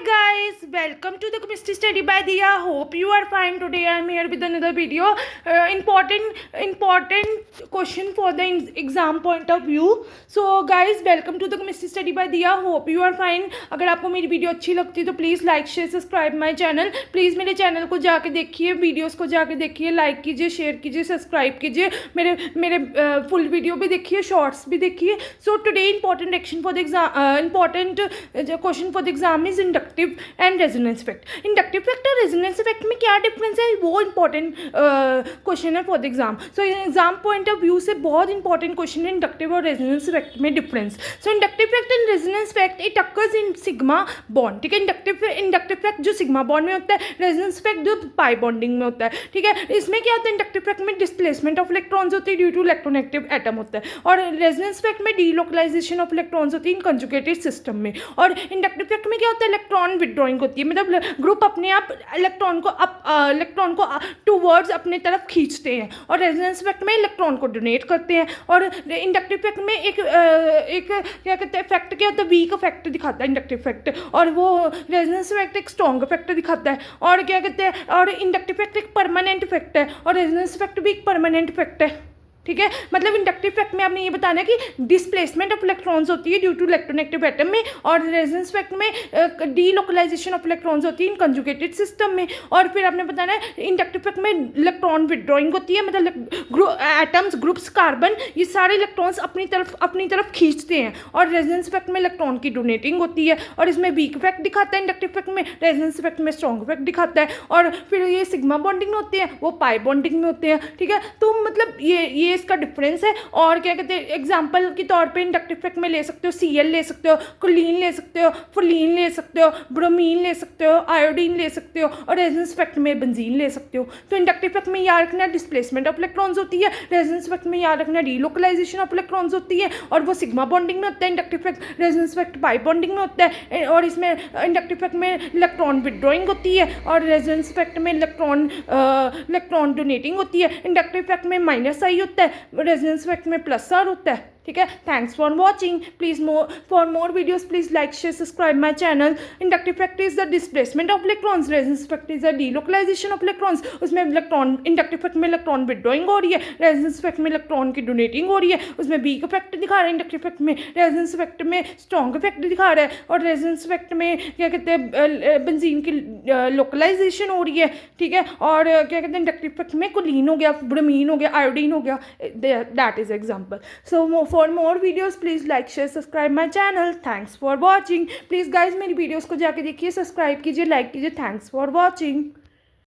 guys, welcome to the chemistry study by Diya. Hope you are fine. Today I am here with another video. Important question for the exam point of view. So guys, welcome to the chemistry study by Diya. Hope you are fine. अगर आपको मेरी video अच्छी लगती है तो please like share subscribe my channel. Please मेरे channel को जाके देखिए, वीडियोस को जाके देखिए, लाइक कीजिए, शेयर कीजिए, सब्सक्राइब कीजिए, मेरे फुल वीडियो भी देखिए, शॉर्ट्स भी देखिए. So today important action for the exam, important question for the exam is inductive and resonance effect. Inductive effect और रेजोनेंस इफेक्ट में क्या डिफरेंस है, वो इंपॉर्टेंट क्वेश्चन है for the exam. So exam point of view से बहुत important question है inductive और रेजोनेंस इफेक्ट में difference. So inductive effect and resonance effect it occurs in sigma bond. ठीक है, इंडक्टिव इफेक्ट जो सिग्मा बॉन्ड में होता है, रेजोनेंस इफेक्ट जो पाई बॉन्डिंग में होता है. ठीक है, इसमें क्या होता है, इंडक्टिव इफेक्ट में डिस्प्लेसमेंट ऑफ इलेक्ट्रॉन्स होती है ड्यू टू इलेक्ट्रोनेगेटिव एटम होता है, और रेजोनेंस इफेक्ट में डीलोकलाइजेशन ऑफ इलेक्ट्रॉन्स होती है इन कंजुगेटेड सिस्टम में. और इंडक्टिव इफेक्ट में क्या होता है, इलेक्ट्रॉन विड्रॉइंग होती है, मतलब ग्रुप अपने आप इलेक्ट्रॉन को टूवर्ड्स अपने तरफ खींचते हैं, और रेजोनेंस इफेक्ट में इलेक्ट्रॉन को डोनेट करते हैं. और इंडक्टिव इफेक्ट में एक क्या कहते हैं इफेक्ट, क्या होता है, वीक इफेक्ट दिखाता है इंडक्टिव इफेक्ट, और वो रेजोनेंस इफेक्ट एक स्ट्रॉन्ग इफेक्ट दिखाता है. और क्या कहते हैं, और इंडक्टिव इफेक्ट एक परमानेंट इफेक्ट है, और रेजोनेंस इफेक्ट भी एक परमानेंट इफेक्ट है. ठीक है, मतलब इंडक्टिव इफेक्ट में आपने ये बताना है कि डिस्प्लेसमेंट ऑफ इलेक्ट्रॉन्स होती है ड्यू टू इलेक्ट्रोनेगेटिव एटम में, और रेजोनेंस इफेक्ट में डीलोकलाइजेशन ऑफ इलेक्ट्रॉन्स होती है इन कंजुगेटेड सिस्टम में. और फिर आपने बताना है इंडक्टिव इफेक्ट में इलेक्ट्रॉन विड्रॉइंग होती है, मतलब एटम्स, ग्रुप्स, कार्बन, ये सारे इलेक्ट्रॉन्स अपनी तरफ खींचते हैं, और रेजोनेंस इफेक्ट में इलेक्ट्रॉन की डोनेटिंग होती है, और इसमें वीक इफेक्ट दिखाता है इंडक्टिव इफेक्ट में, रेजोनेंस इफेक्ट में स्ट्रॉन्ग इफेक्ट दिखाता है. और फिर ये सिग्मा बॉन्डिंग में होते हैं, वो पाई बॉन्डिंग में होते हैं. ठीक है, तो मतलब ये इसका डिफरेंस है. और क्या कहते हैं, एग्जांपल के तौर पे इंडक्टिव इफेक्ट में ले सकते हो Cl ले सकते हो, कुलीन ले सकते हो, फुलीन ले सकते हो, ब्रोमीन ले सकते हो, आयोडीन ले सकते हो, और रेजोनेंस इफेक्ट में बेंजीन ले सकते हो. तो इंडक्टिव इफेक्ट में याद रखना डिस्प्लेसमेंट ऑफ इलेक्ट्रॉन्स होती है, रेजोनेंस इफेक्ट में याद रखना डीलोकलाइजेशन ऑफ इलेक्ट्रॉन्स होती है, और वो सिग्मा बॉन्डिंग में होता है. Inductive effect, resonance effect pi bonding में होता है, और इसमें इंडक्टिव इफेक्ट में इलेक्ट्रॉन विड्रॉइंग होती है, और रेजोनेंस इफेक्ट में इलेक्ट्रॉन डोनेटिंग होती है. इंडक्टिव इफेक्ट में माइनस आई होता है, रेजोनेंस इफेक्ट में प्लस आर होता है. ठीक है, thanks for watching. Please for more videos please like share subscribe my channel. Inductive effect is the displacement of electrons, resonance effect is the delocalisation of electrons. उसमें inductive effect में electron withdrawing हो रही है, resonance effect में electron की donating हो रही है. उसमें वीक इफेक्ट दिखा रहा है इंडक्टिव इफेक्ट में, रेजोनेंस इफेक्ट में स्ट्रॉन्ग इफेक्ट दिखा रहा है, और रेजोनेंस इफेक्ट में क्या कहते हैं बेंजीन की लोकलाइजेशन हो रही है. ठीक है, और क्या कहते हैं इंडक्टिव इफेक्ट में कुलीन हो गया, ब्रोमीन हो गया, आयोडीन हो गया. That is example. So for more videos please like share subscribe my channel. Thanks for watching. Please guys मेरी वीडियोस को जाके देखिए, सब्सक्राइब कीजिए, लाइक कीजिए. Thanks for watching.